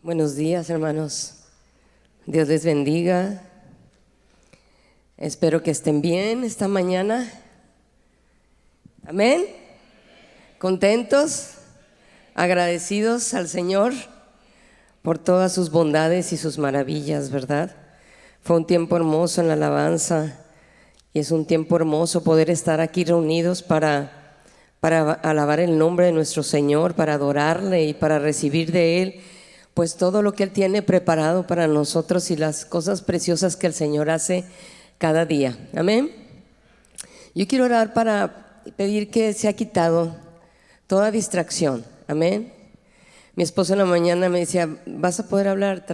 Buenos días, hermanos. Dios les bendiga. Espero que estén bien esta mañana. Amén. ¿Contentos? Agradecidos al Señor por todas sus bondades y sus maravillas, ¿verdad? Fue un tiempo hermoso en la alabanza y es un tiempo hermoso poder estar aquí reunidos para alabar el nombre de nuestro Señor, para adorarle y para recibir de Él pues todo lo que Él tiene preparado para nosotros y las cosas preciosas que el Señor hace cada día. Amén. Yo quiero orar para pedir que se ha quitado toda distracción. Amén. Mi esposo en la mañana me decía: vas a poder hablar,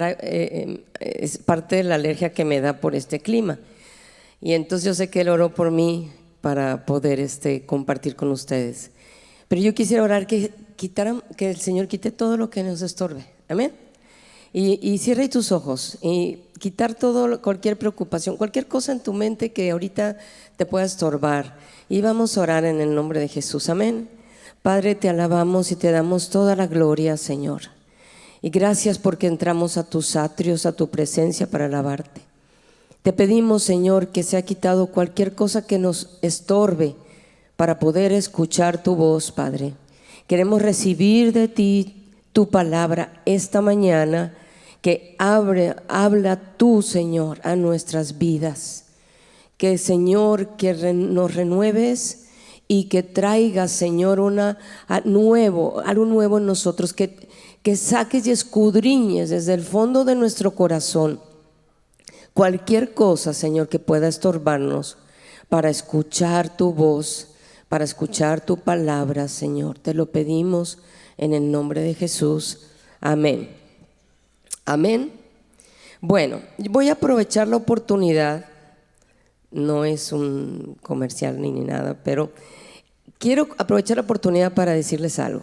es parte de la alergia que me da por este clima. Y entonces yo sé que Él oró por mí para poder compartir con ustedes. Pero yo quisiera orar que el Señor quite todo lo que nos estorbe. Amén. Y cierre tus ojos y quitar cualquier preocupación, cualquier cosa en tu mente que ahorita te pueda estorbar. Y vamos a orar en el nombre de Jesús. Amén. Padre, te alabamos y te damos toda la gloria, Señor. Y gracias porque entramos a tus atrios, a tu presencia para alabarte. Te pedimos, Señor, que se ha quitado cualquier cosa que nos estorbe para poder escuchar tu voz, Padre. Queremos recibir de ti tu palabra esta mañana, que habla tú, Señor, a nuestras vidas. Que, Señor, que nos renueves y que traigas, Señor, algo nuevo en nosotros, que saques y escudriñes desde el fondo de nuestro corazón cualquier cosa, Señor, que pueda estorbarnos para escuchar tu voz, para escuchar tu palabra, Señor. Te lo pedimos en el nombre de Jesús. Amén. Amén. Bueno, voy a aprovechar la oportunidad. No es un comercial ni nada, pero quiero aprovechar la oportunidad para decirles algo.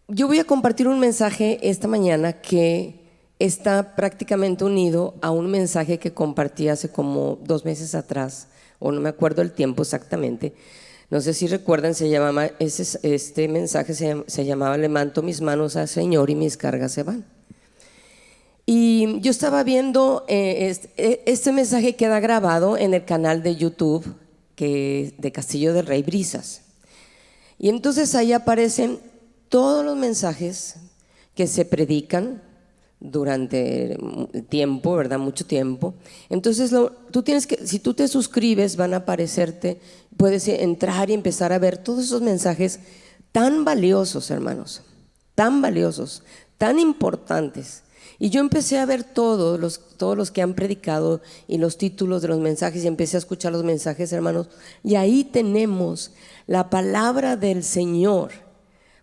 Yo voy a compartir un mensaje esta mañana que está prácticamente unido a un mensaje que compartí hace como 2 meses atrás, o no me acuerdo el tiempo exactamente. No sé si recuerdan, este mensaje se llamaba: levanto mis manos al Señor y mis cargas se van. Y yo estaba viendo, este mensaje queda grabado en el canal de YouTube de Castillo del Rey Brisas. Y entonces ahí aparecen todos los mensajes que se predican durante el tiempo, ¿verdad? Mucho tiempo. Entonces tú tienes que, si tú te suscribes, van a aparecerte, puedes entrar y empezar a ver todos esos mensajes tan valiosos, hermanos, tan valiosos, tan importantes. Y yo empecé a ver todos los que han predicado y los títulos de los mensajes, y empecé a escuchar los mensajes, hermanos, y ahí tenemos la palabra del Señor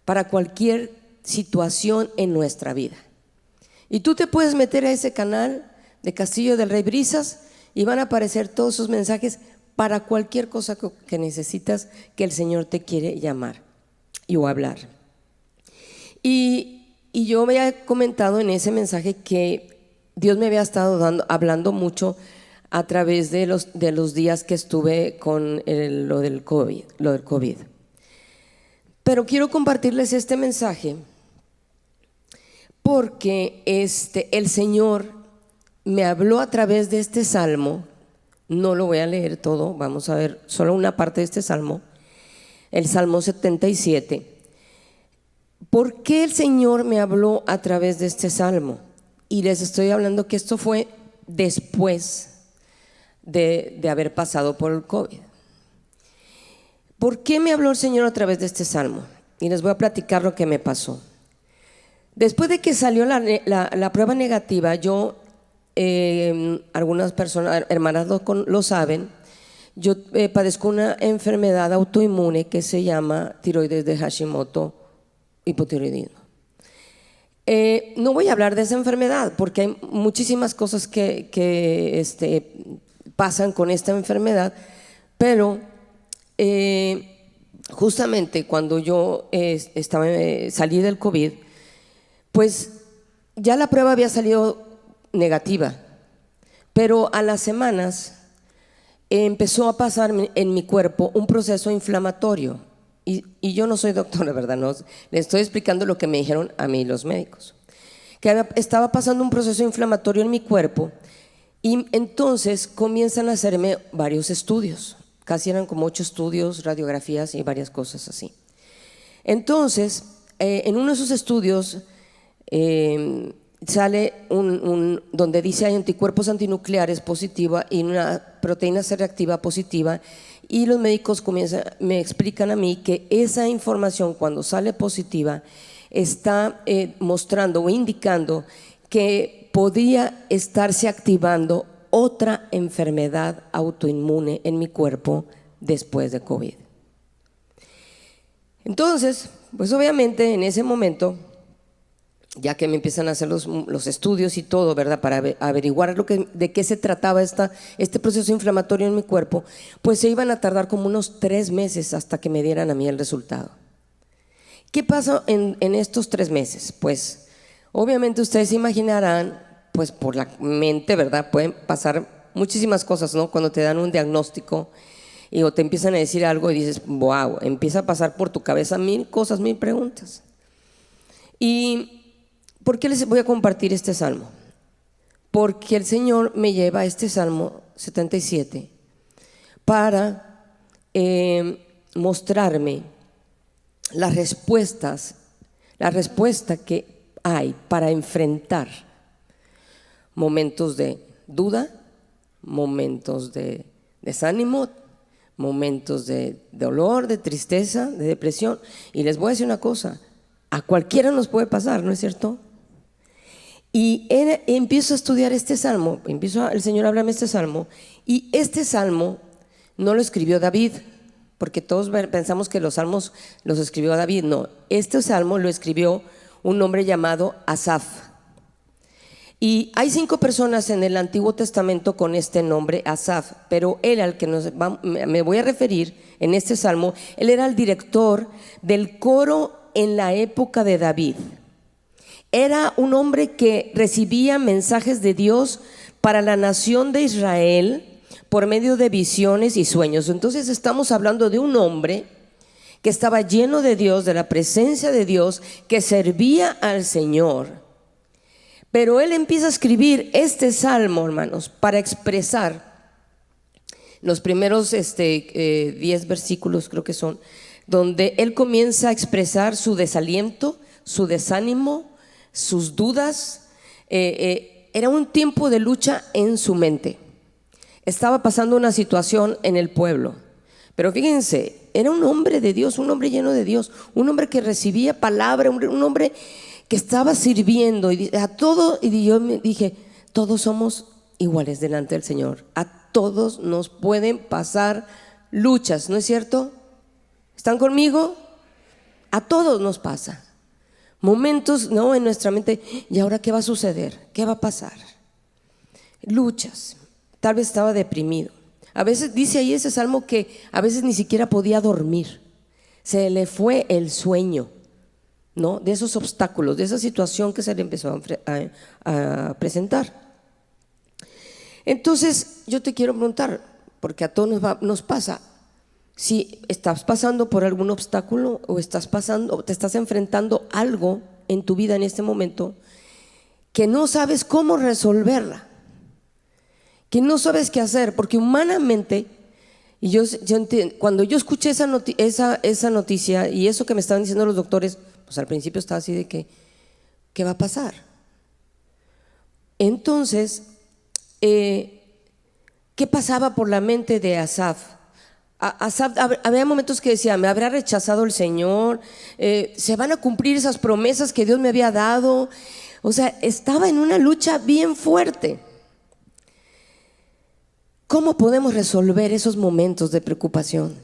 para cualquier situación en nuestra vida. Y tú te puedes meter a ese canal de Castillo del Rey Brisas y van a aparecer todos esos mensajes para cualquier cosa que necesitas, que el Señor te quiere llamar o hablar. Y yo había comentado en ese mensaje que Dios me había estado hablando mucho a través de los días que estuve con lo del COVID. Pero quiero compartirles este mensaje porque el Señor me habló a través de este salmo. No lo voy a leer todo, vamos a ver solo una parte de este salmo, el Salmo 77. ¿Por qué el Señor me habló a través de este salmo? Y les estoy hablando que esto fue después de haber pasado por el COVID. ¿Por qué me habló el Señor a través de este salmo? Y les voy a platicar lo que me pasó. Después de que salió la prueba negativa, algunas personas, hermanas lo saben, yo padezco una enfermedad autoinmune que se llama tiroides de Hashimoto, hipotiroidismo. No voy a hablar de esa enfermedad porque hay muchísimas cosas que pasan con esta enfermedad, pero justamente cuando yo salí del COVID, pues ya la prueba había salido negativa, pero a las semanas empezó a pasar en mi cuerpo un proceso inflamatorio y yo no soy doctora, ¿verdad? No, le estoy explicando lo que me dijeron a mí los médicos, que estaba pasando un proceso inflamatorio en mi cuerpo, y entonces comienzan a hacerme varios estudios, casi eran como 8 estudios, radiografías y varias cosas así. Entonces, en uno de esos estudios sale donde dice hay anticuerpos antinucleares positiva y una proteína C reactiva positiva, y los médicos me explican a mí que esa información, cuando sale positiva, está mostrando o indicando que podría estarse activando otra enfermedad autoinmune en mi cuerpo después de COVID. Entonces, pues obviamente en ese momento, ya que me empiezan a hacer los estudios y todo, ¿verdad?, para averiguar de qué se trataba este proceso inflamatorio en mi cuerpo, pues se iban a tardar como unos 3 meses hasta que me dieran a mí el resultado. ¿Qué pasa en estos 3 meses? Pues obviamente ustedes se imaginarán, pues por la mente, ¿verdad?, pueden pasar muchísimas cosas, ¿no? Cuando te dan un diagnóstico o te empiezan a decir algo y dices, wow, empieza a pasar por tu cabeza 1000 cosas, 1000 preguntas. ¿Y por qué les voy a compartir este salmo? Porque el Señor me lleva a este Salmo 77 para mostrarme la respuesta que hay para enfrentar momentos de duda, momentos de desánimo, momentos de dolor, de tristeza, de depresión. Y les voy a decir una cosa, a cualquiera nos puede pasar, ¿no es cierto? Y empiezo a estudiar este salmo, el Señor a hablarme este salmo, y este salmo no lo escribió David, porque todos pensamos que los salmos los escribió David. No, este salmo lo escribió un hombre llamado Asaf. Y hay 5 personas en el Antiguo Testamento con este nombre, Asaf, pero él, al que me voy a referir en este salmo, él era el director del coro en la época de David. Era un hombre que recibía mensajes de Dios para la nación de Israel por medio de visiones y sueños. Entonces estamos hablando de un hombre que estaba lleno de Dios, de la presencia de Dios, que servía al Señor. Pero él empieza a escribir este salmo, hermanos, para expresar los primeros 10 versículos, creo que son, donde él comienza a expresar su desaliento, su desánimo, sus dudas. Era un tiempo de lucha en su mente. Estaba pasando una situación en el pueblo, pero fíjense, era un hombre de Dios, un hombre lleno de Dios, un hombre que recibía palabra, un hombre que estaba sirviendo y yo me dije, todos somos iguales delante del Señor, a todos nos pueden pasar luchas, ¿no es cierto? ¿Están conmigo? A todos nos pasa momentos, ¿no?, en nuestra mente. ¿Y ahora qué va a suceder? ¿Qué va a pasar? Luchas. Tal vez estaba deprimido. A veces dice ahí ese salmo que a veces ni siquiera podía dormir. Se le fue el sueño, ¿no?, de esos obstáculos, de esa situación que se le empezó a presentar. Entonces yo te quiero preguntar, porque a todos nos pasa, si estás pasando por algún obstáculo o te estás enfrentando algo en tu vida en este momento que no sabes cómo resolverla, que no sabes qué hacer, porque humanamente, y yo entiendo, cuando yo escuché esa noticia y eso que me estaban diciendo los doctores, pues al principio estaba así de que, ¿qué va a pasar? Entonces, ¿qué pasaba por la mente de Asaf? Asaf, había momentos que decía, ¿me habrá rechazado el Señor? ¿Se van a cumplir esas promesas que Dios me había dado? O sea, estaba en una lucha bien fuerte. ¿Cómo podemos resolver esos momentos de preocupación?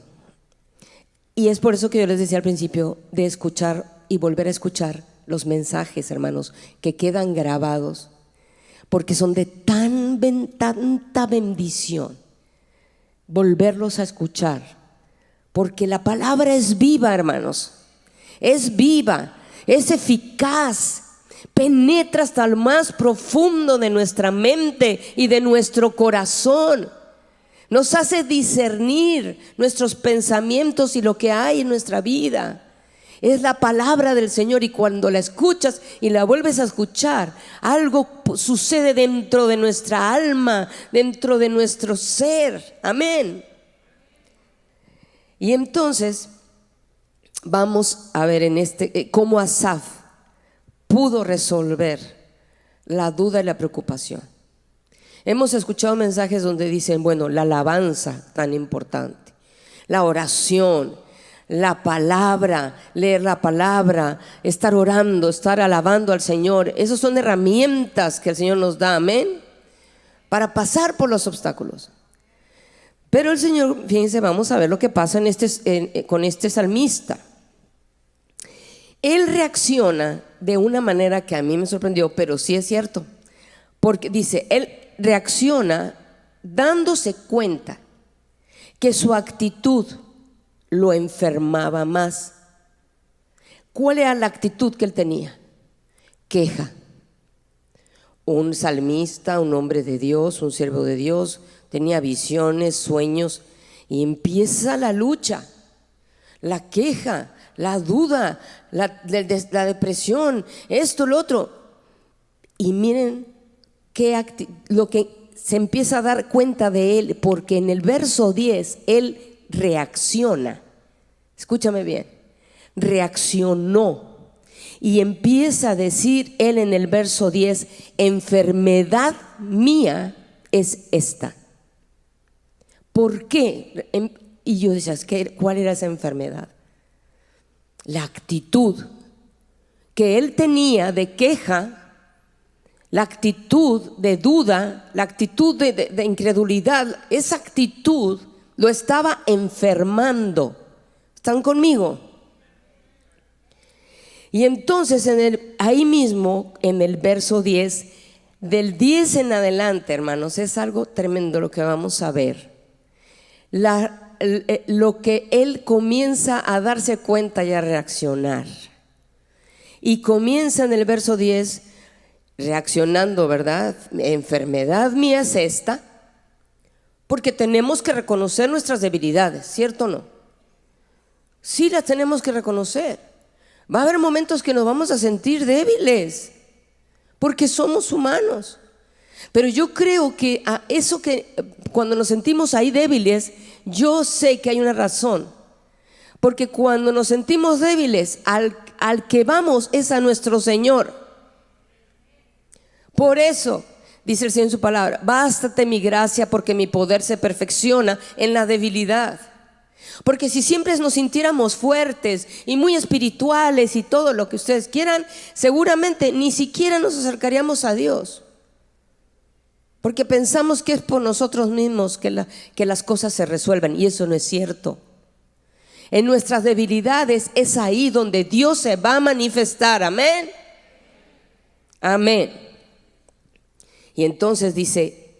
Y es por eso que yo les decía al principio de escuchar y volver a escuchar los mensajes, hermanos, que quedan grabados, porque son de tanta bendición volverlos a escuchar, porque la palabra es viva, hermanos, es viva, es eficaz, penetra hasta el más profundo de nuestra mente y de nuestro corazón. Nos hace discernir nuestros pensamientos y lo que hay en nuestra vida. Es la palabra del Señor, y cuando la escuchas y la vuelves a escuchar, algo sucede dentro de nuestra alma, dentro de nuestro ser. Amén. Y entonces vamos a ver en cómo Asaf pudo resolver la duda y la preocupación. Hemos escuchado mensajes donde dicen, bueno, la alabanza tan importante, la oración, la palabra, leer la palabra, estar orando, estar alabando al Señor. Esas son herramientas que el Señor nos da, amén, para pasar por los obstáculos. Pero el Señor, fíjense, vamos a ver lo que pasa con este salmista. Él reacciona de una manera que a mí me sorprendió, pero sí es cierto, porque dice, él reacciona dándose cuenta que su actitud lo enfermaba más. ¿Cuál era la actitud que él tenía? Queja. Un salmista, un hombre de Dios, un siervo de Dios, tenía visiones, sueños, y empieza la lucha, la queja, la duda, la depresión, esto, lo otro. Y miren lo que se empieza a dar cuenta de él, porque en el verso 10 él reacciona. Escúchame bien, reaccionó y empieza a decir él en el verso 10: enfermedad mía es esta. ¿Por qué? Y yo decía, ¿cuál era esa enfermedad? La actitud que él tenía de queja, la actitud de duda, la actitud de incredulidad. Esa actitud lo estaba enfermando. ¿Están conmigo? Y entonces ahí mismo en el verso 10, del 10 en adelante, hermanos, es algo tremendo lo que vamos a ver. Lo que él comienza a darse cuenta y a reaccionar. Y comienza en el verso 10 reaccionando, ¿verdad? Enfermedad mía es esta. Porque tenemos que reconocer nuestras debilidades, ¿cierto o no? Sí, las tenemos que reconocer. Va a haber momentos que nos vamos a sentir débiles, porque somos humanos. Pero yo creo que a eso que cuando nos sentimos ahí débiles, yo sé que hay una razón. Porque cuando nos sentimos débiles, al que vamos es a nuestro Señor. Por eso dice el Señor en su palabra: bástate mi gracia, porque mi poder se perfecciona en la debilidad. Porque si siempre nos sintiéramos fuertes y muy espirituales y todo lo que ustedes quieran, seguramente ni siquiera nos acercaríamos a Dios, porque pensamos que es por nosotros mismos que las cosas se resuelven, y eso no es cierto. En nuestras debilidades es ahí donde Dios se va a manifestar. Amén. Amén. Y entonces dice,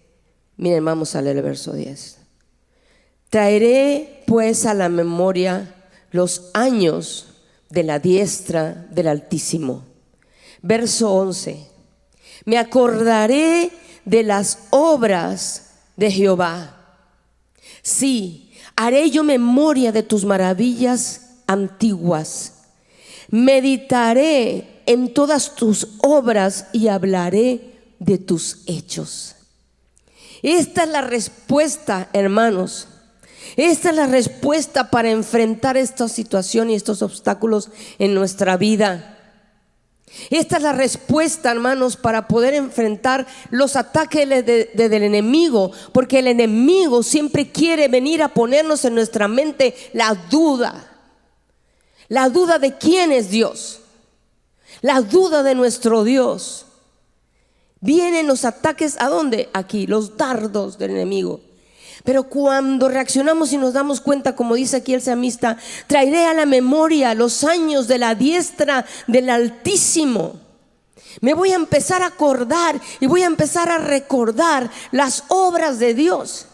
miren, vamos a leer el verso 10. Traeré pues a la memoria los años de la diestra del Altísimo. Verso 11. Me acordaré de las obras de Jehová. Sí, haré yo memoria de tus maravillas antiguas. Meditaré en todas tus obras y hablaré de tus hechos. Esta es la respuesta, hermanos. Esta es la respuesta para enfrentar esta situación y estos obstáculos en nuestra vida. Esta es la respuesta, hermanos, para poder enfrentar los ataques del enemigo, porque el enemigo siempre quiere venir a ponernos en nuestra mente la duda de quién es Dios, la duda de nuestro Dios. Vienen los ataques, ¿a dónde? Aquí, los dardos del enemigo. Pero cuando reaccionamos y nos damos cuenta, como dice aquí el salmista, traeré a la memoria los años de la diestra del Altísimo. Me voy a empezar a acordar y voy a empezar a recordar las obras de Dios.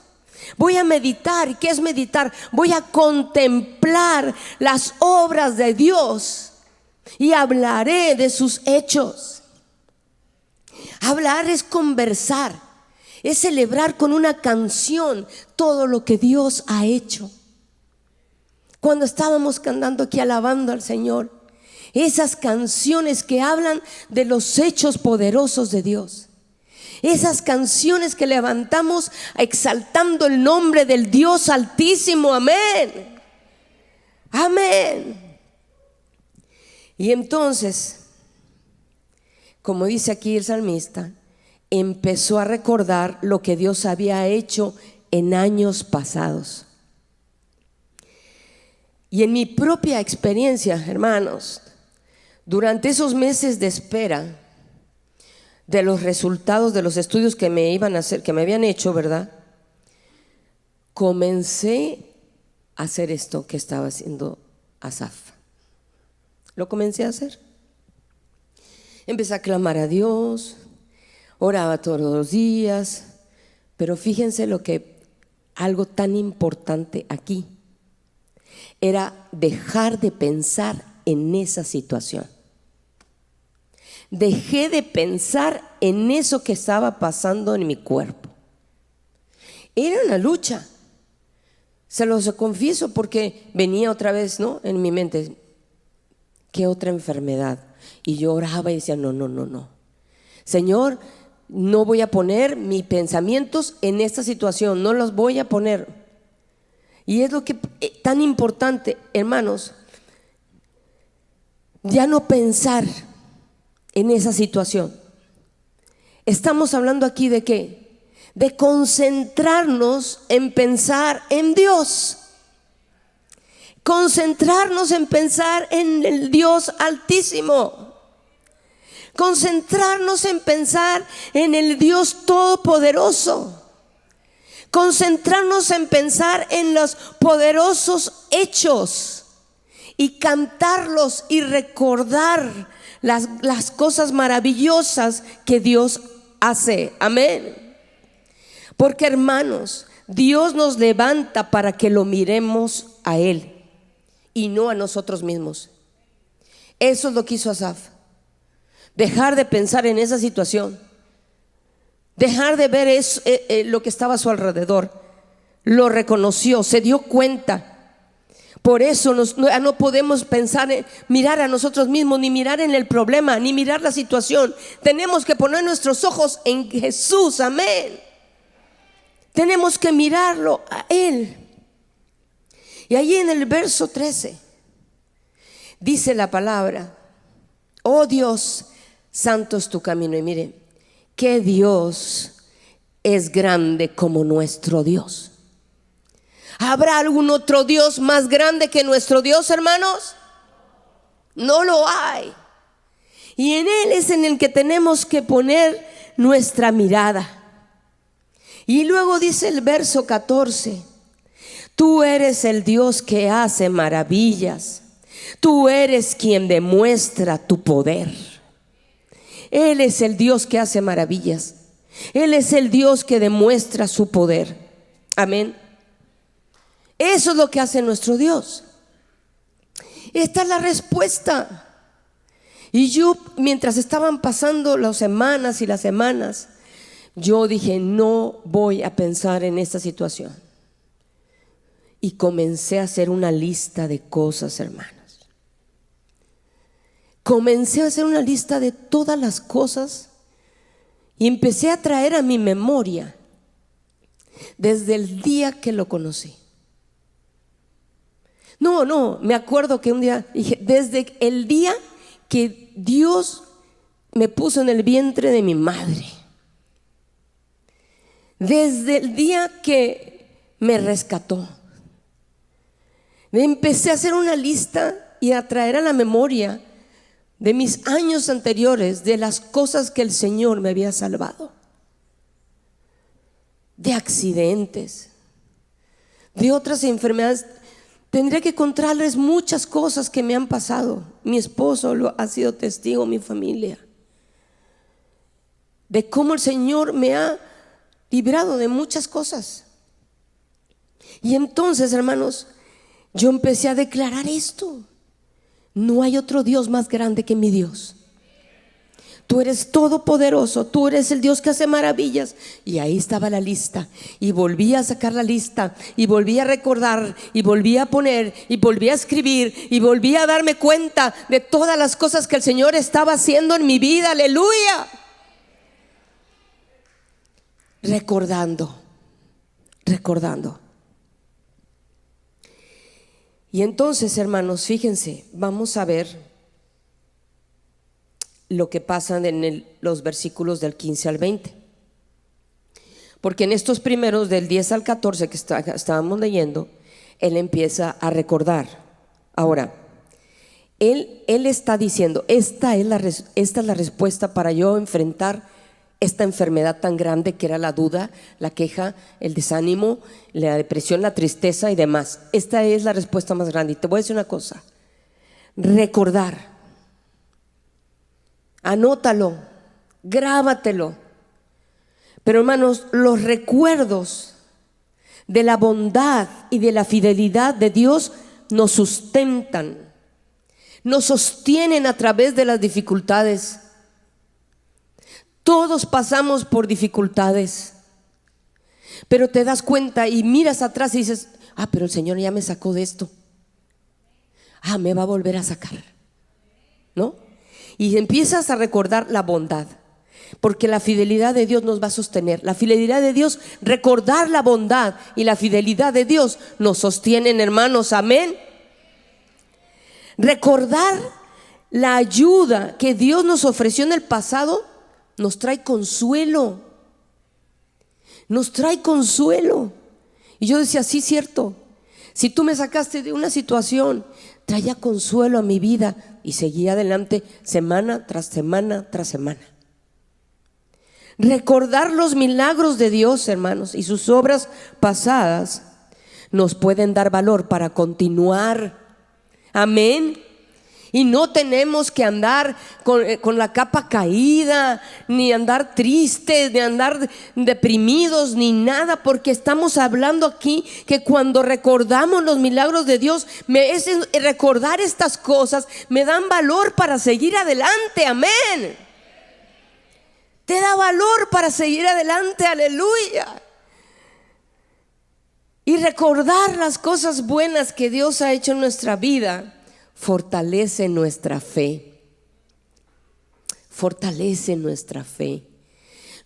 Voy a meditar. ¿Qué es meditar? Voy a contemplar las obras de Dios y hablaré de sus hechos. Hablar es conversar. Es celebrar con una canción todo lo que Dios ha hecho. Cuando estábamos cantando aquí, alabando al Señor, esas canciones que hablan de los hechos poderosos de Dios, esas canciones que levantamos exaltando el nombre del Dios Altísimo. Amén, amén. Y entonces, como dice aquí el salmista, empezó a recordar lo que Dios había hecho en años pasados. Y en mi propia experiencia, hermanos, durante esos meses de espera de los resultados de los estudios que me iban a hacer, que me habían hecho, ¿verdad? Comencé a hacer esto que estaba haciendo Asaf. Lo comencé a hacer. Empecé a clamar a Dios, oraba todos los días, pero fíjense algo tan importante aquí era dejar de pensar en esa situación. Dejé de pensar en eso que estaba pasando en mi cuerpo. Era una lucha, se los confieso, porque venía otra vez, ¿no?, en mi mente, ¿qué otra enfermedad? Y yo oraba y decía, no, Señor, no voy a poner mis pensamientos en esta situación, no los voy a poner. Y es lo que tan importante, hermanos, ya no pensar en esa situación. Estamos hablando aquí de ¿qué? De concentrarnos en pensar en Dios. Concentrarnos en pensar en el Dios Altísimo. Concentrarnos en pensar en el Dios Todopoderoso. Concentrarnos en pensar en los poderosos hechos y cantarlos y recordar las cosas maravillosas que Dios hace. Amén. Porque, hermanos, Dios nos levanta para que lo miremos a Él y no a nosotros mismos. Eso es lo que hizo Asaf. Dejar de pensar en esa situación, dejar de ver lo que estaba a su alrededor. Lo reconoció, se dio cuenta. Por eso no podemos pensar mirar a nosotros mismos, ni mirar en el problema, ni mirar la situación. Tenemos que poner nuestros ojos en Jesús. Amén. Tenemos que mirarlo a Él. Y allí en el verso 13 dice la palabra: oh Dios, santo es tu camino. Y mire, que Dios es grande como nuestro Dios. ¿Habrá algún otro Dios más grande que nuestro Dios, hermanos? No lo hay. Y en Él es en el que tenemos que poner nuestra mirada. Y luego dice el verso 14: tú eres el Dios que hace maravillas. Tú eres quien demuestra tu poder. Él es el Dios que hace maravillas. Él es el Dios que demuestra su poder. Amén. Eso es lo que hace nuestro Dios. Esta es la respuesta. Y yo, mientras estaban pasando las semanas y las semanas, yo dije, no voy a pensar en esta situación. Y comencé a hacer una lista de cosas, hermanos. Comencé a hacer una lista de todas las cosas y empecé a traer a mi memoria desde el día que lo conocí. No, me acuerdo que un día dije, desde el día que Dios me puso en el vientre de mi madre, desde el día que me rescató, empecé a hacer una lista y a traer a la memoria de mis años anteriores, de las cosas que el Señor me había salvado, de accidentes, de otras enfermedades. Tendría que contarles muchas cosas que me han pasado. Mi esposo ha sido testigo, mi familia, de cómo el Señor me ha librado de muchas cosas. Y entonces, hermanos, yo empecé a declarar esto: no hay otro Dios más grande que mi Dios. tú eres todopoderoso, tú eres el Dios que hace maravillas. Y ahí estaba la lista, y volví a sacar la lista, y volví a recordar, y volví a poner, y volví a escribir, y volví a darme cuenta de todas las cosas que el Señor estaba haciendo en mi vida. Aleluya. Recordando. Y entonces, hermanos, fíjense, vamos a ver lo que pasa en los versículos del 15 al 20. Porque en estos primeros del 10 al 14 que estábamos leyendo, él empieza a recordar. Ahora, él está diciendo, esta es la respuesta para yo enfrentar esta enfermedad tan grande que era la duda, la queja, el desánimo, la depresión, la tristeza y demás. Esta es la respuesta más grande. Y te voy a decir una cosa: recordar. Anótalo, grábatelo. Pero hermanos, los recuerdos de la bondad y de la fidelidad de Dios nos sustentan, nos sostienen a través de las dificultades. Todos pasamos por dificultades, pero te das cuenta y miras atrás y dices: pero el Señor ya me sacó de esto, me va a volver a sacar, ¿no? Y empiezas a recordar la bondad, porque la fidelidad de Dios nos va a sostener. La fidelidad de Dios, recordar la bondad y la fidelidad de Dios nos sostienen, hermanos. Amén. Recordar la ayuda que Dios nos ofreció en el pasado nos trae consuelo. Nos trae consuelo. Y yo decía: sí, cierto. Si tú me sacaste de una situación, traía consuelo a mi vida, y seguía adelante semana tras semana tras semana. Recordar los milagros de Dios, hermanos, y sus obras pasadas nos pueden dar valor para continuar. Amén. Y no tenemos que andar con la capa caída, ni andar tristes, ni andar deprimidos, ni nada, porque estamos hablando aquí que cuando recordamos los milagros de Dios, recordar estas cosas me dan valor para seguir adelante. Amén. Te da valor para seguir adelante. Aleluya. Y recordar las cosas buenas que Dios ha hecho en nuestra vida fortalece nuestra fe. Fortalece nuestra fe.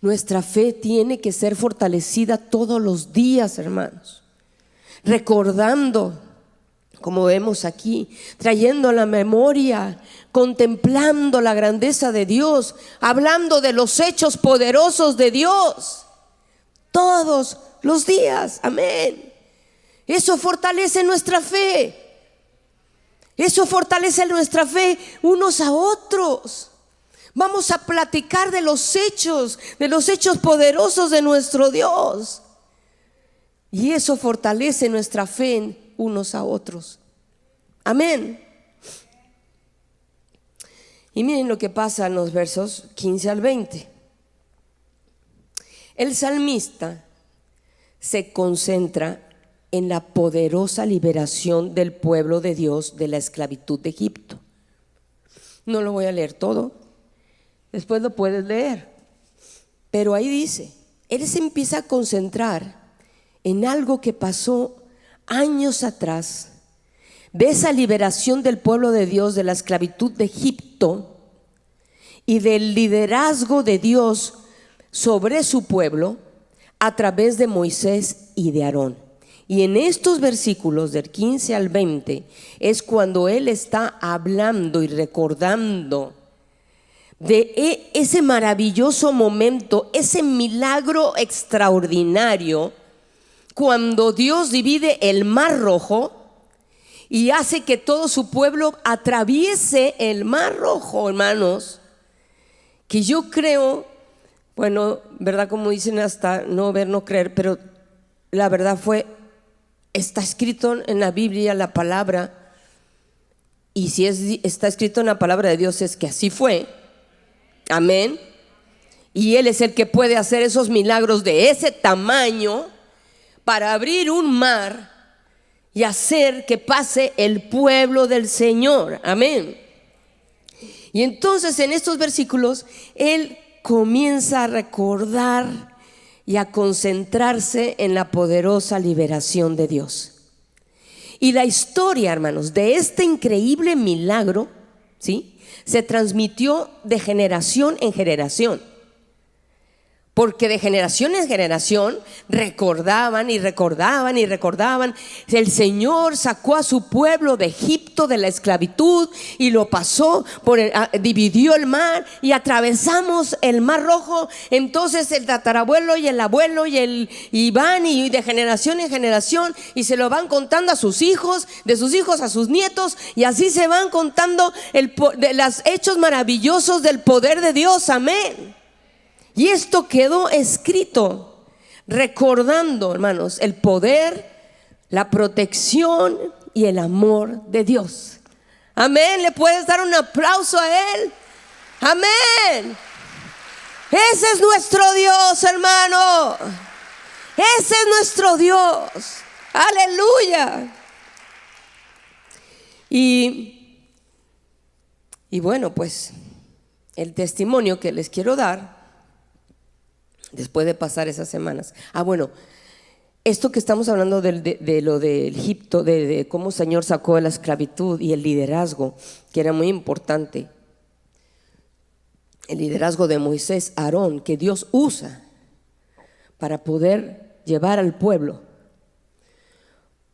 Nuestra fe tiene que ser fortalecida todos los días, hermanos. Recordando, como vemos aquí, trayendo a la memoria, contemplando la grandeza de Dios, hablando de los hechos poderosos de Dios todos los días. Amén. Eso fortalece nuestra fe. Eso fortalece nuestra fe unos a otros. Vamos a platicar de los hechos poderosos de nuestro Dios. Y eso fortalece nuestra fe unos a otros. Amén. Y miren lo que pasa en los versos 15 al 20. El salmista se concentra en la poderosa liberación del pueblo de Dios de la esclavitud de Egipto. No lo voy a leer todo, después lo puedes leer, pero ahí dice, él se empieza a concentrar en algo que pasó años atrás, de esa liberación del pueblo de Dios de la esclavitud de Egipto y del liderazgo de Dios sobre su pueblo a través de Moisés y de Aarón. Y en estos versículos del 15 al 20 es cuando él está hablando y recordando de ese maravilloso momento, ese milagro extraordinario, cuando Dios divide el Mar Rojo y hace que todo su pueblo atraviese el Mar Rojo, hermanos. Que yo creo, bueno, verdad, como dicen, hasta no ver, no creer, pero la verdad está escrito en la Biblia, la palabra, y si está escrito en la palabra de Dios es que así fue. Amén. Y Él es el que puede hacer esos milagros de ese tamaño para abrir un mar y hacer que pase el pueblo del Señor. Amén. Y entonces en estos versículos él comienza a recordar y a concentrarse en la poderosa liberación de Dios. Y la historia, hermanos, de este increíble milagro, ¿sí?, se transmitió de generación en generación. Porque de generación en generación recordaban y recordaban y recordaban. El Señor sacó a su pueblo de Egipto, de la esclavitud, y lo pasó, dividió el mar y atravesamos el mar rojo. Entonces el tatarabuelo y el abuelo y van y de generación en generación, y se lo van contando a sus hijos, de sus hijos a sus nietos, y así se van contando de los hechos maravillosos del poder de Dios. Amén. Y esto quedó escrito, recordando, hermanos, el poder, la protección y el amor de Dios. Amén. ¿Le puedes dar un aplauso a Él? Amén. Ese es nuestro Dios, hermano. Ese es nuestro Dios. Aleluya. Y bueno, pues el testimonio que les quiero dar después de pasar esas semanas. Bueno, esto que estamos hablando de lo del Egipto, de cómo el Señor sacó de la esclavitud y el liderazgo, que era muy importante. El liderazgo de Moisés, Aarón, que Dios usa para poder llevar al pueblo.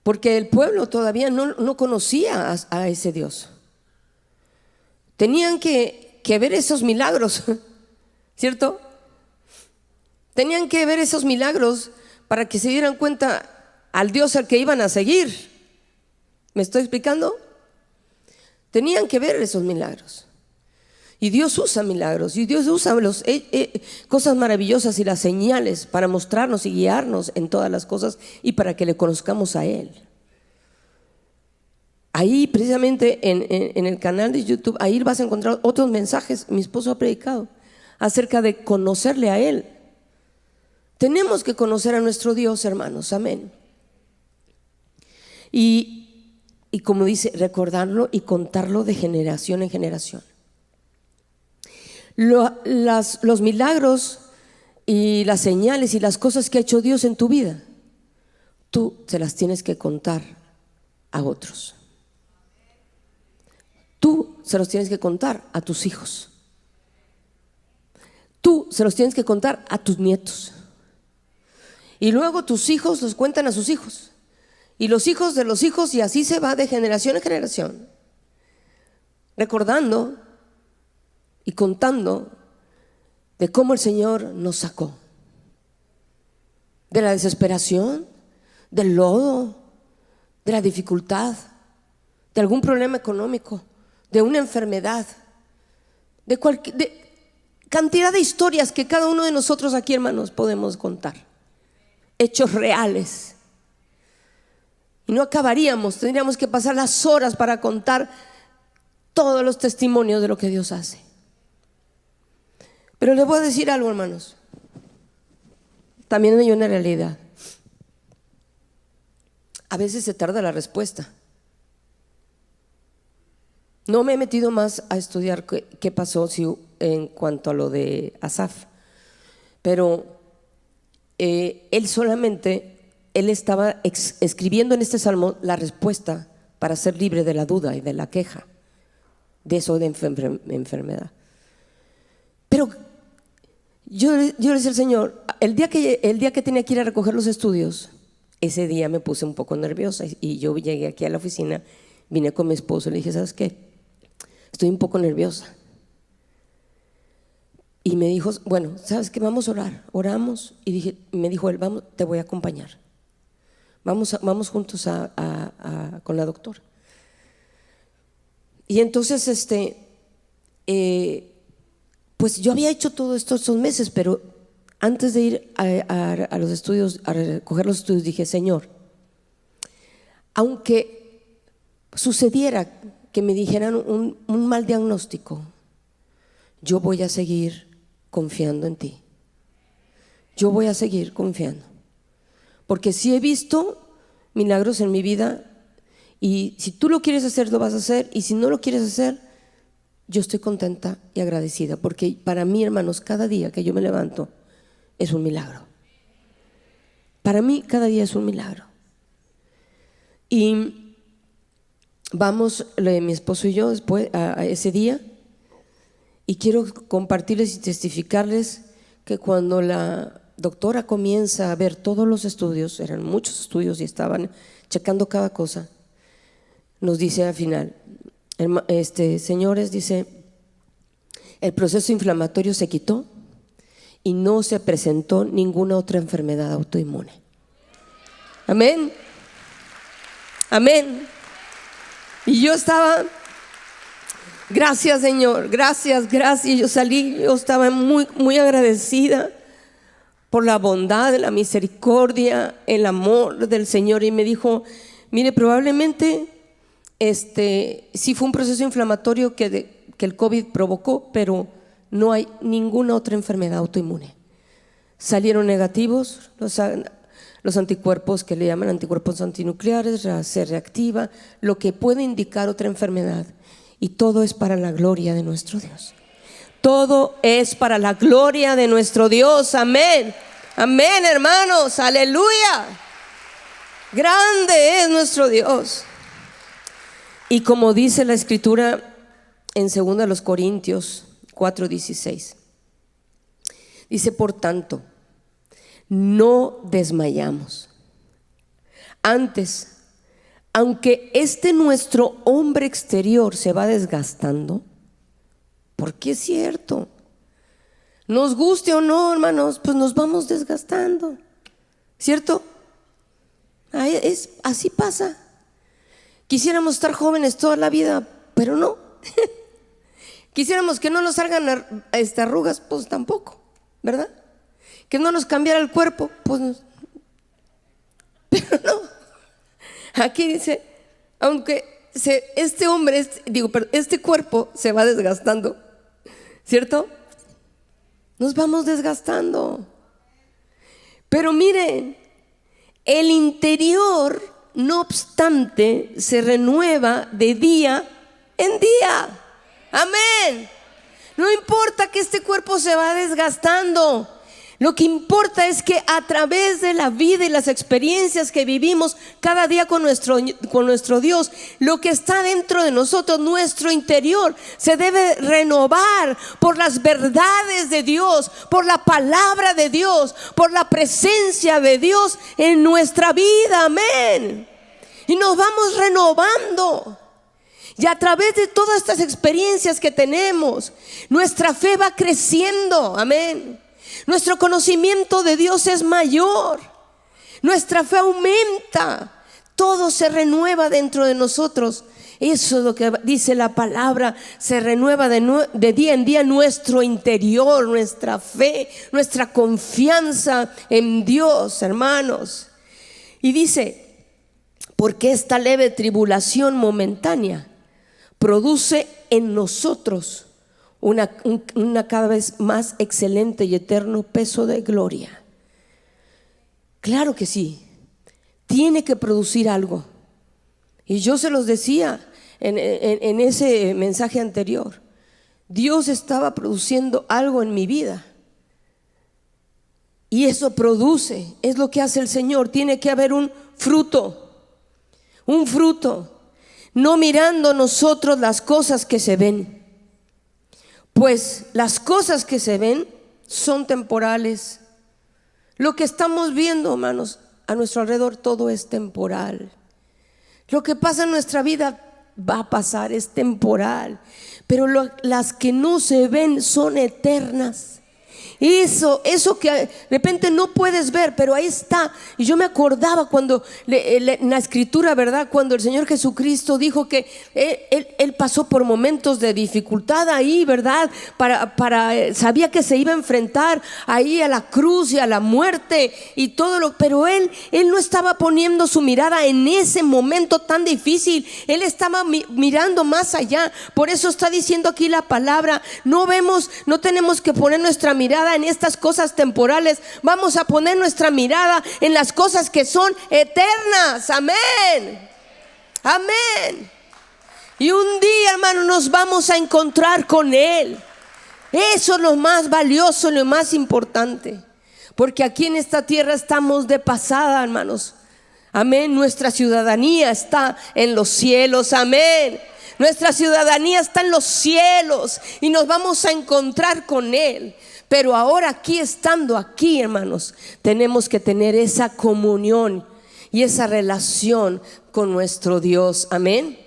Porque el pueblo todavía no conocía a ese Dios. Tenían que ver esos milagros, ¿cierto? Tenían que ver esos milagros para que se dieran cuenta al Dios al que iban a seguir. ¿Me estoy explicando? Tenían que ver esos milagros. Y Dios usa milagros, y Dios usa cosas maravillosas y las señales para mostrarnos y guiarnos en todas las cosas y para que le conozcamos a Él. Ahí precisamente en el canal de YouTube, ahí vas a encontrar otros mensajes. Mi esposo ha predicado acerca de conocerle a Él. Tenemos que conocer a nuestro Dios, hermanos, amén. Y como dice, recordarlo y contarlo de generación en generación. Los milagros y las señales y las cosas que ha hecho Dios en tu vida, tú se las tienes que contar a otros. Tú se los tienes que contar a tus hijos. Tú se los tienes que contar a tus nietos. Y luego tus hijos los cuentan a sus hijos. Y los hijos de los hijos, y así se va de generación en generación. Recordando y contando de cómo el Señor nos sacó. De la desesperación, del lodo, de la dificultad, de algún problema económico, de una enfermedad, de cantidad de historias que cada uno de nosotros aquí, hermanos, podemos contar. Hechos reales. Y no acabaríamos, tendríamos que pasar las horas para contar todos los testimonios de lo que Dios hace. Pero les voy a decir algo, hermanos. También hay una realidad. A veces se tarda la respuesta. No me he metido más a estudiar qué pasó en cuanto a lo de Asaf, pero él estaba escribiendo en este salmo la respuesta para ser libre de la duda y de la queja, de eso de enfermedad. Pero yo le decía al Señor, el día que tenía que ir a recoger los estudios, ese día me puse un poco nerviosa y yo llegué aquí a la oficina, vine con mi esposo y le dije, ¿sabes qué? Estoy un poco nerviosa. Y me dijo, bueno, ¿sabes qué? Vamos a orar. Oramos y me dijo él, vamos, te voy a acompañar. Vamos juntos con la doctora. Y entonces, pues yo había hecho todo esto estos meses, pero antes de ir a los estudios, a recoger los estudios, dije, Señor, aunque sucediera que me dijeran un mal diagnóstico, yo voy a seguir confiando en ti. Yo voy a seguir confiando. Porque si he visto milagros en mi vida, y si tú lo quieres hacer, lo vas a hacer, y si no lo quieres hacer, yo estoy contenta y agradecida, porque para mí, hermanos, cada día que yo me levanto es un milagro. Para mí cada día es un milagro. Y vamos, mi esposo y yo, después a ese día, y quiero compartirles y testificarles que cuando la doctora comienza a ver todos los estudios, eran muchos estudios y estaban checando cada cosa, nos dice al final, señores, dice, el proceso inflamatorio se quitó y no se presentó ninguna otra enfermedad autoinmune. Amén. Amén. Y yo estaba, gracias Señor, gracias. Yo salí, yo estaba muy agradecida por la bondad, la misericordia, el amor del Señor. Y me dijo, mire, probablemente sí fue un proceso inflamatorio que el COVID provocó, pero no hay ninguna otra enfermedad autoinmune. Salieron negativos los anticuerpos, que le llaman anticuerpos antinucleares, la C reactiva, lo que puede indicar otra enfermedad. Y todo es para la gloria de nuestro Dios. Todo es para la gloria de nuestro Dios. Amén. Amén, hermanos. Aleluya. Grande es nuestro Dios. Y como dice la Escritura en 2 Corintios 4:16, dice, por tanto, no desmayamos. Antes, aunque nuestro hombre exterior se va desgastando, porque es cierto, nos guste o no, hermanos, pues nos vamos desgastando, ¿cierto? Así pasa. Quisiéramos estar jóvenes toda la vida, pero no. Quisiéramos que no nos salgan arrugas, pues tampoco, ¿verdad? Que no nos cambiara el cuerpo, pues no. Pero no. Aquí dice, aunque este cuerpo se va desgastando, ¿cierto? Nos vamos desgastando. Pero miren, el interior, no obstante, se renueva de día en día. Amén. No importa que este cuerpo se va desgastando. Lo que importa es que a través de la vida y las experiencias que vivimos cada día con nuestro Dios, lo que está dentro de nosotros, nuestro interior, se debe renovar por las verdades de Dios, por la palabra de Dios, por la presencia de Dios en nuestra vida. Amén. Y nos vamos renovando. Y a través de todas estas experiencias que tenemos, nuestra fe va creciendo. Amén. Nuestro conocimiento de Dios es mayor. Nuestra fe aumenta. Todo se renueva dentro de nosotros. Eso es lo que dice la palabra. Se renueva de día en día nuestro interior, nuestra fe, nuestra confianza en Dios, hermanos. Y dice, porque esta leve tribulación momentánea produce en nosotros una cada vez más excelente y eterno peso de gloria. Claro que sí, tiene que producir algo. Y yo se los decía en ese mensaje anterior, Dios estaba produciendo algo en mi vida. Y eso produce, es lo que hace el Señor. Tiene que haber un fruto, no mirando nosotros las cosas que se ven. Pues las cosas que se ven son temporales. Lo que estamos viendo, hermanos, a nuestro alrededor, todo es temporal. Lo que pasa en nuestra vida va a pasar, es temporal. Pero las que no se ven son eternas. Eso que de repente no puedes ver, pero ahí está. Y yo me acordaba cuando en la Escritura, ¿verdad? Cuando el Señor Jesucristo dijo que Él pasó por momentos de dificultad ahí, ¿verdad? Sabía que se iba a enfrentar ahí a la cruz y a la muerte y todo pero Él no estaba poniendo su mirada en ese momento tan difícil. Él estaba mirando más allá. Por eso está diciendo aquí la palabra, no tenemos que poner nuestra mirada en estas cosas temporales. Vamos a poner nuestra mirada en las cosas que son eternas. Amén. Amén. Y un día hermano, nos vamos a encontrar con Él. Eso es lo más valioso, lo más importante. Porque aquí en esta tierra estamos de pasada, hermanos. Amén. Nuestra ciudadanía está en los cielos. Amén. Nuestra ciudadanía está en los cielos y nos vamos a encontrar con Él. Pero ahora aquí, estando aquí, hermanos, tenemos que tener esa comunión y esa relación con nuestro Dios. Amén.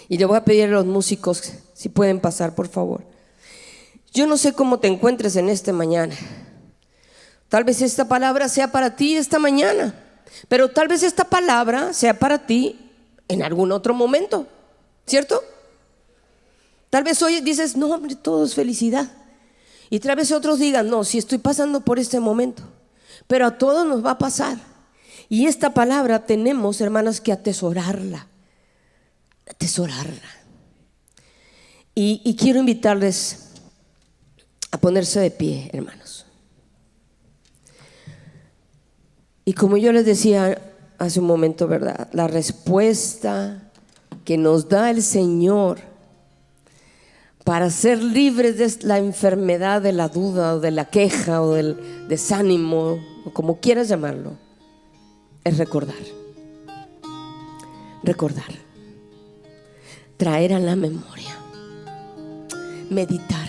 Y le voy a pedir a los músicos si pueden pasar, por favor. Yo no sé cómo te encuentres en esta mañana. Tal vez esta palabra sea para ti esta mañana, pero tal vez esta palabra sea para ti en algún otro momento, ¿cierto? Tal vez hoy dices, no, hombre, todo es felicidad. Y tal vez otros digan, no, si estoy pasando por este momento. Pero a todos nos va a pasar. Y esta palabra tenemos, hermanas, que atesorarla. Y quiero invitarles a ponerse de pie, hermanos. Y como yo les decía hace un momento, ¿verdad? La respuesta que nos da el Señor para ser libres de la enfermedad, de la duda o de la queja o del desánimo, o como quieras llamarlo, es recordar. Traer a la memoria, meditar.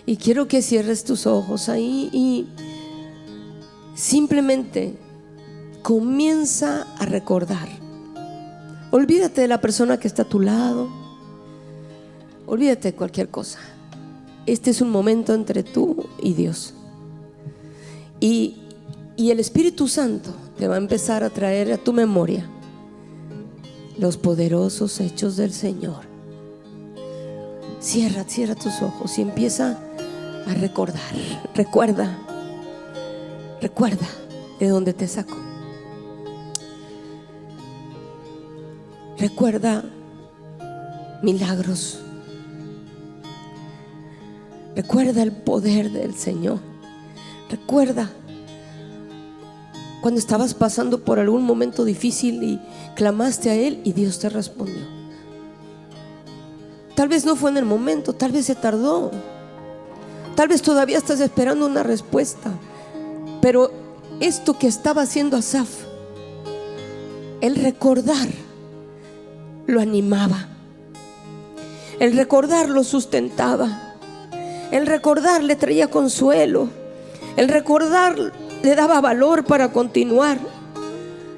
Y quiero que cierres tus ojos ahí y simplemente comienza a recordar. Olvídate de la persona que está a tu lado, olvídate de cualquier cosa. Este es un momento entre tú y Dios. Y el Espíritu Santo te va a empezar a traer a tu memoria los poderosos hechos del Señor. Cierra tus ojos y empieza a recordar. Recuerda de dónde te sacó. Recuerda milagros. Recuerda el poder del Señor. Recuerda cuando estabas pasando por algún momento difícil y clamaste a Él y Dios te respondió. Tal vez no fue en el momento, tal vez se tardó, tal vez todavía estás esperando una respuesta. Pero esto que estaba haciendo Asaf, el recordar lo animaba, el recordar lo sustentaba, el recordar le traía consuelo, el recordar le daba valor para continuar,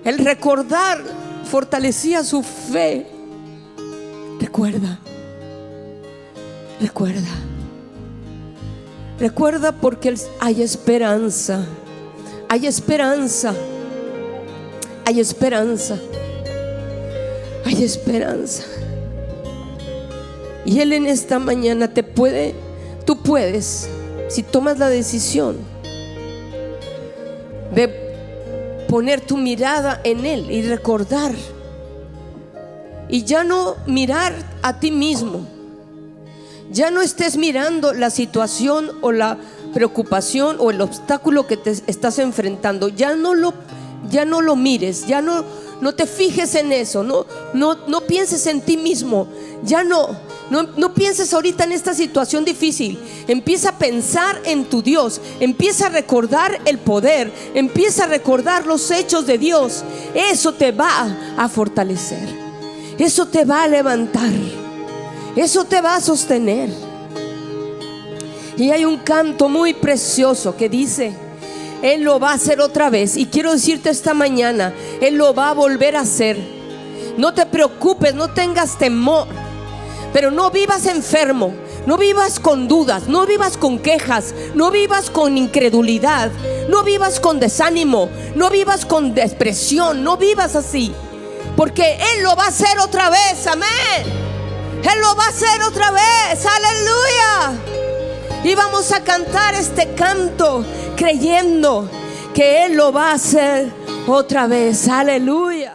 el recordar fortalecía su fe. Recuerda porque hay esperanza. Y Él en esta mañana tú puedes, si tomas la decisión de poner tu mirada en Él y recordar, y ya no mirar a ti mismo, ya no estés mirando la situación o la preocupación o el obstáculo que te estás enfrentando, ya no lo mires, ya no te fijes en eso, no pienses en ti mismo, ya no pienses ahorita en esta situación difícil. Empieza a pensar en tu Dios, empieza a recordar el poder, empieza a recordar los hechos de Dios. Eso te va a fortalecer, eso te va a levantar, eso te va a sostener. Y hay un canto muy precioso que dice: Él lo va a hacer otra vez. Y quiero decirte esta mañana, Él lo va a volver a hacer. No te preocupes, no tengas temor, pero no vivas enfermo, no vivas con dudas, no vivas con quejas, no vivas con incredulidad, no vivas con desánimo, no vivas con depresión, no vivas así, porque Él lo va a hacer otra vez. Amén. Él lo va a hacer otra vez. Aleluya. Y vamos a cantar este canto creyendo que Él lo va a hacer otra vez. Aleluya.